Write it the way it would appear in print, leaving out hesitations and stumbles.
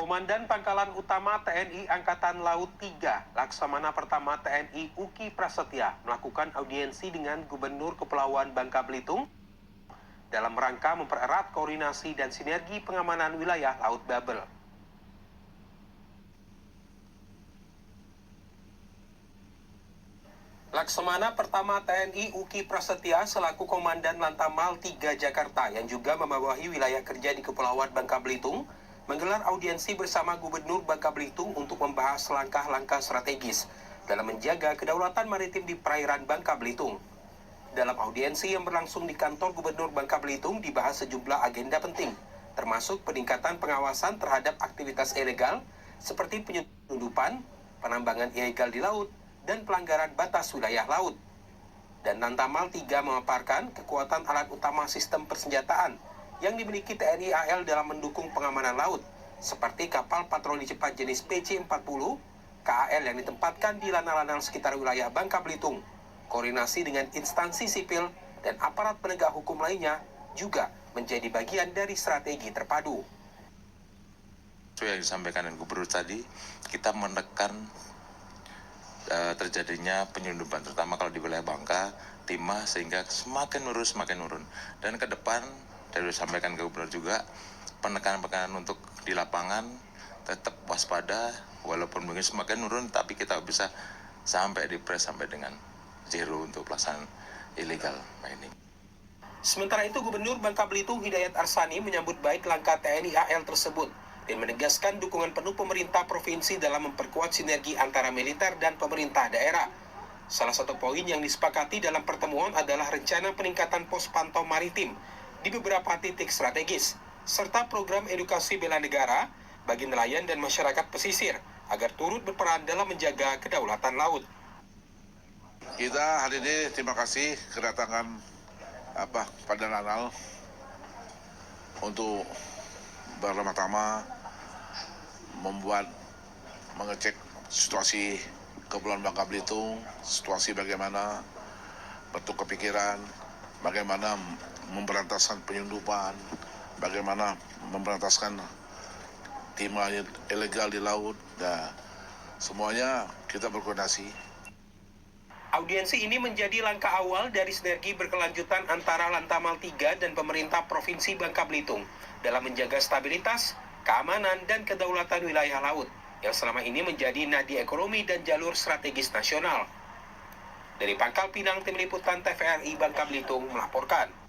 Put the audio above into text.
Komandan Pangkalan Utama TNI Angkatan Laut 3, Laksamana Pertama TNI Uki Prasetya melakukan audiensi dengan Gubernur Kepulauan Bangka Belitung dalam rangka mempererat koordinasi dan sinergi pengamanan wilayah Laut Babel. Laksamana Pertama TNI Uki Prasetya selaku Komandan Lantamal 3 Jakarta yang juga membawahi wilayah kerja di Kepulauan Bangka Belitung menggelar audiensi bersama Gubernur Bangka Belitung untuk membahas langkah-langkah strategis dalam menjaga kedaulatan maritim di perairan Bangka Belitung. Dalam audiensi yang berlangsung di kantor Gubernur Bangka Belitung dibahas sejumlah agenda penting, termasuk peningkatan pengawasan terhadap aktivitas ilegal seperti penyelundupan, penambangan ilegal di laut, dan pelanggaran batas wilayah laut. Dan Lantamal 3 memaparkan kekuatan alat utama sistem persenjataan yang dimiliki TNI AL dalam mendukung pengamanan laut, seperti kapal patroli cepat jenis PC-40, KAL yang ditempatkan di lanal-lanal sekitar wilayah Bangka Belitung. Koordinasi dengan instansi sipil dan aparat penegak hukum lainnya juga menjadi bagian dari strategi terpadu. Yang disampaikan Gubernur tadi, kita menekan terjadinya penyelundupan, terutama kalau di wilayah Bangka, Timah, sehingga semakin nurun. Dan ke depan, dari disampaikan ke Gubernur juga, penekanan untuk di lapangan tetap waspada, walaupun mungkin semakin nurun, tapi kita bisa sampai dipres sampai dengan zero untuk pelaksanaan illegal mining. Sementara itu, Gubernur Bangka Belitung Hidayat Arsani menyambut baik langkah TNI AL tersebut dan menegaskan dukungan penuh pemerintah provinsi dalam memperkuat sinergi antara militer dan pemerintah daerah. Salah satu poin yang disepakati dalam pertemuan adalah rencana peningkatan pos pantau maritim di beberapa titik strategis, serta program edukasi bela negara bagi nelayan dan masyarakat pesisir agar turut berperan dalam menjaga kedaulatan laut. Kita hari ini terima kasih kedatangan pada Lanal untuk pertama-tama mengecek situasi Kepulauan Bangka Belitung, situasi bagaimana, bentuk kepikiran, bagaimana memberantaskan penyelundupan, bagaimana memberantaskan timah ilegal di laut, dan semuanya kita berkoordinasi. Audiensi ini menjadi langkah awal dari sinergi berkelanjutan antara Lantamal 3 dan pemerintah Provinsi Bangka Belitung dalam menjaga stabilitas, keamanan, dan kedaulatan wilayah laut yang selama ini menjadi nadi ekonomi dan jalur strategis nasional. Dari Pangkal Pinang, Tim Liputan TVRI Bangka Belitung melaporkan.